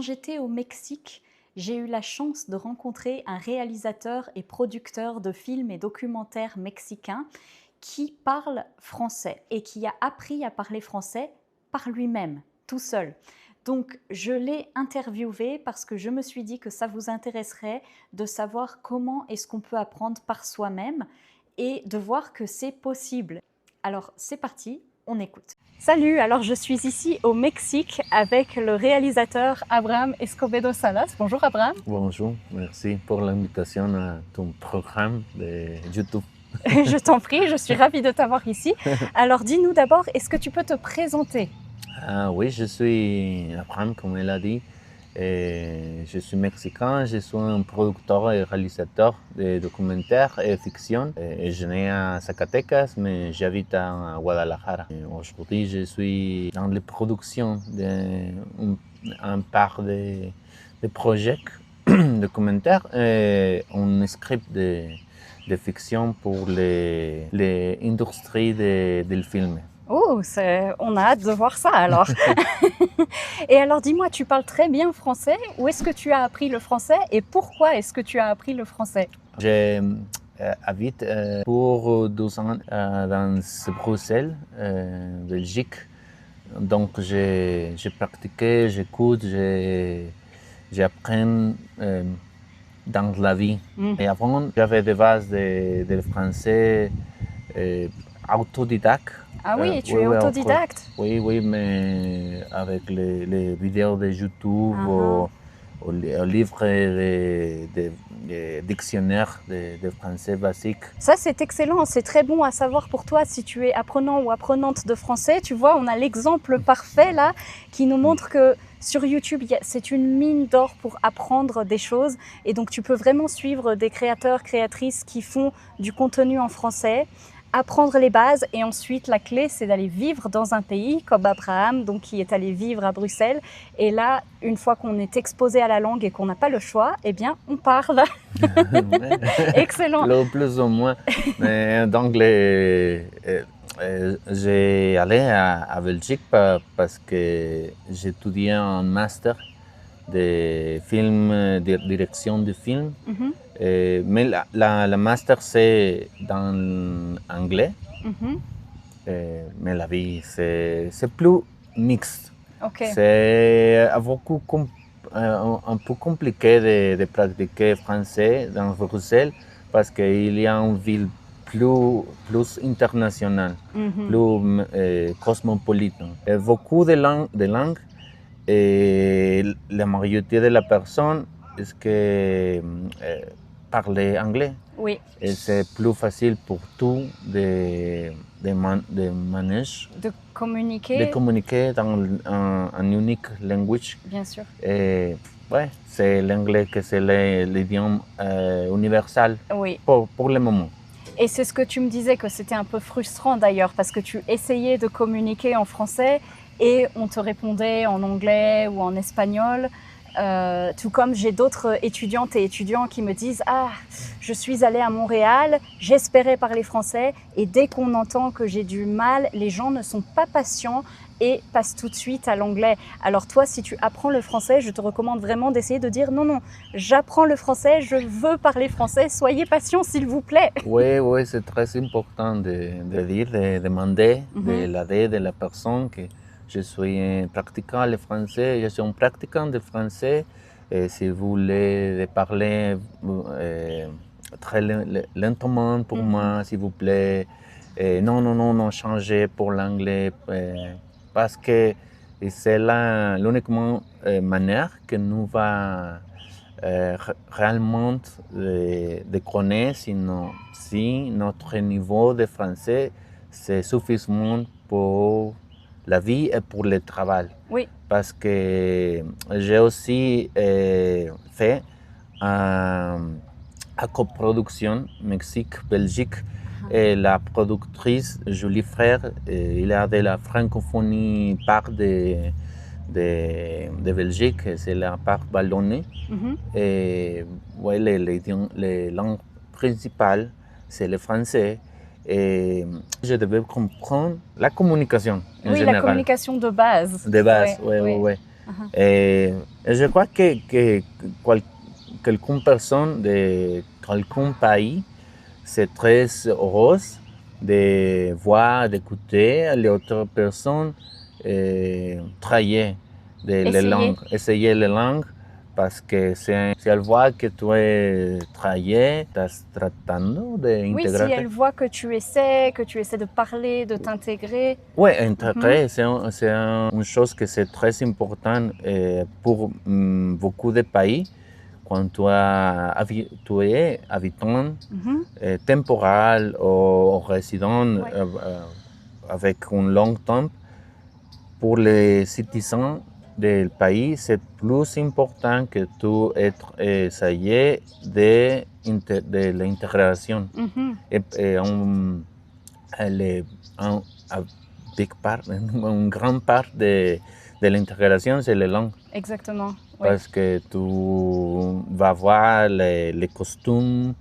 Quand j'étais au Mexique, j'ai eu la chance de rencontrer un réalisateur et producteur de films et documentaires mexicain qui parle français et qui a appris à parler français par lui-même, tout seul. Donc, je l'ai interviewé parce que je me suis dit que ça vous intéresserait de savoir comment est-ce qu'on peut apprendre par soi-même et de voir que c'est possible. Alors, c'est parti, on écoute. Salut, alors je suis ici au Mexique avec le réalisateur Abraham Escobedo Salas. Bonjour Abraham. Bonjour, merci pour l'invitation à ton programme de YouTube. Je t'en prie, je suis ravie de t'avoir ici. Alors dis-nous d'abord, est-ce que tu peux te présenter? Oui, je suis Abraham, comme elle a dit. Je suis mexicain, je suis un producteur et réalisateur de documentaires et fiction. Je suis né à Zacatecas, mais j'habite à Guadalajara. Aujourd'hui, je suis dans les productions d'un part de projets documentaires et un script de fiction pour les industries du film. Oh, on a hâte de voir ça alors. Et alors dis-moi, tu parles très bien français. Où est-ce que tu as appris le français et pourquoi est-ce que tu as appris le français? J'habite pour 2 ans dans Bruxelles, Belgique. Donc j'ai pratiqué, j'écoute, j'apprends dans la vie. Et avant, j'avais des bases de français autodidacte. Ah oui, tu es autodidacte? Oui, mais avec les vidéos de YouTube ou les livres de dictionnaires de français basique. Ça, c'est excellent, c'est très bon à savoir pour toi si tu es apprenant ou apprenante de français. Tu vois, on a l'exemple parfait là qui nous montre que sur YouTube, c'est une mine d'or pour apprendre des choses. Et donc, tu peux vraiment suivre des créateurs, créatrices qui font du contenu en français, apprendre les bases et ensuite la clé c'est d'aller vivre dans un pays comme Abraham, donc qui est allé vivre à Bruxelles, et là une fois qu'on est exposé à la langue et qu'on n'a pas le choix, eh bien on parle. Excellent. Plus ou moins. Mais donc j'ai allé à Belgique parce que j'étudiais un master de film, de direction de film. Mais la master, c'est dans anglais. Mais la vie, c'est plus mixte. Okay. C'est un peu compliqué de pratiquer français dans Bruxelles parce qu'il y a une ville plus internationale, plus cosmopolite. Et beaucoup de langues. Et la majorité de la personne est que parler anglais. Oui. Et c'est plus facile pour tout de manager. De communiquer. De communiquer dans un unique language. Bien sûr. Et ouais, c'est l'anglais que c'est l'idiome universel pour le moment. Et c'est ce que tu me disais, que c'était un peu frustrant d'ailleurs, parce que tu essayais de communiquer en français et on te répondait en anglais ou en espagnol. Tout comme j'ai d'autres étudiantes et étudiants qui me disent « Ah, je suis allée à Montréal, j'espérais parler français et dès qu'on entend que j'ai du mal, les gens ne sont pas patients et passent tout de suite à l'anglais. » Alors toi, si tu apprends le français, je te recommande vraiment d'essayer de dire « Non, j'apprends le français, je veux parler français, soyez patient s'il vous plaît. » Oui, c'est très important de dire, de demander de l'aide de la personne que je suis pratiquant le français, je suis un pratiquant de français. Et si vous voulez parler très lentement pour moi, s'il vous plaît. Non, changez pour l'anglais. Parce que c'est l'unique manière que nous va réellement de connaître si notre niveau de français c'est suffisant pour la vie et pour le travail. Oui. Parce que j'ai aussi fait à coproduction Mexique-Belgique. Et la productrice Julie Frère, il a de la francophonie part de Belgique, c'est la part wallonnée. Et ouais, les langues principales, c'est le français. Et je devais comprendre la communication en général. Oui, la communication de base. De base, oui. Mhm. Et je crois que quelques personnes de quelques pays, c'est très heureux de voir, d'écouter les autres personnes travailler les Essayez. langues, essayer les langues, parce que si elles voient que tu es travaillé, estás tratando de Oui, si integrarte. elle voit que tu essaies de parler, de t'intégrer. Oui, Mhm. intégrer, une chose que c'est très important pour beaucoup de pays. Quand tu es habitant Mhm. temporal ou résident Ouais. avec un long temps, pour les citoyens du pays, c'est plus important que tu essayes de l'intégration. Mhm. Et elle est un big part, une grande part de l'intégration, c'est la langue. Exactement. Ouais. Parce que tu vas voir les costumes,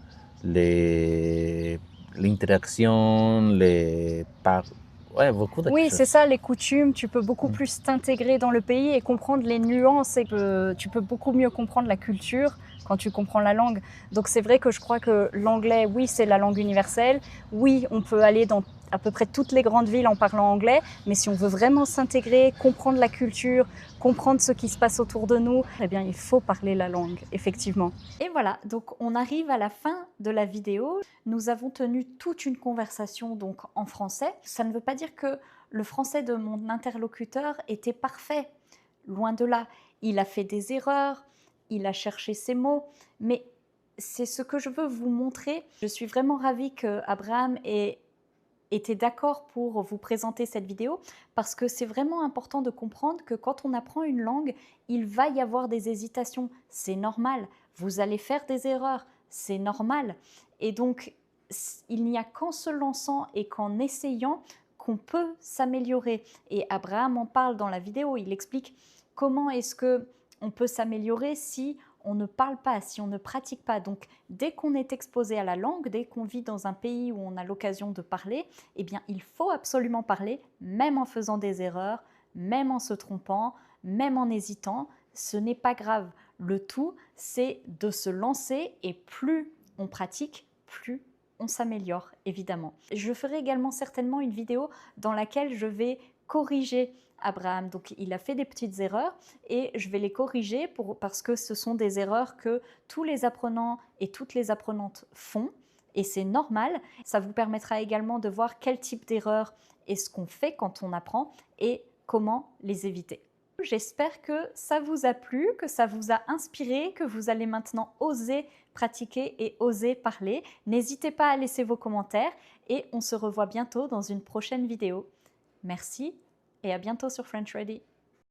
l'interaction, ouais, beaucoup de Oui, c'est choses. ça, les coutumes, tu peux beaucoup plus t'intégrer dans le pays et comprendre les nuances et que tu peux beaucoup mieux comprendre la culture quand tu comprends la langue. Donc c'est vrai que je crois que l'anglais, oui, c'est la langue universelle. Oui, on peut aller dans à peu près toutes les grandes villes en parlant anglais, mais si on veut vraiment s'intégrer, comprendre la culture, comprendre ce qui se passe autour de nous, eh bien, il faut parler la langue, effectivement. Et voilà, donc on arrive à la fin de la vidéo. Nous avons tenu toute une conversation donc en français. Ça ne veut pas dire que le français de mon interlocuteur était parfait. Loin de là. Il a fait des erreurs, il a cherché ses mots, mais c'est ce que je veux vous montrer. Je suis vraiment ravie qu'Abraham ait été d'accord pour vous présenter cette vidéo parce que c'est vraiment important de comprendre que quand on apprend une langue, il va y avoir des hésitations. C'est normal. Vous allez faire des erreurs. C'est normal. Et donc, il n'y a qu'en se lançant et qu'en essayant qu'on peut s'améliorer. Et Abraham en parle dans la vidéo. Il explique comment est-ce que on peut s'améliorer si on ne parle pas, si on ne pratique pas. Donc, dès qu'on est exposé à la langue, dès qu'on vit dans un pays où on a l'occasion de parler, eh bien, il faut absolument parler, même en faisant des erreurs, même en se trompant, même en hésitant. Ce n'est pas grave. Le tout, c'est de se lancer et plus on pratique, plus on s'améliore, évidemment. Je ferai également certainement une vidéo dans laquelle je vais corriger Abraham. Donc, il a fait des petites erreurs et je vais les corriger parce que ce sont des erreurs que tous les apprenants et toutes les apprenantes font et c'est normal. Ça vous permettra également de voir quel type d'erreur est-ce qu'on fait quand on apprend et comment les éviter. J'espère que ça vous a plu, que ça vous a inspiré, que vous allez maintenant oser pratiquer et oser parler. N'hésitez pas à laisser vos commentaires et on se revoit bientôt dans une prochaine vidéo. Merci et à bientôt sur French Ready.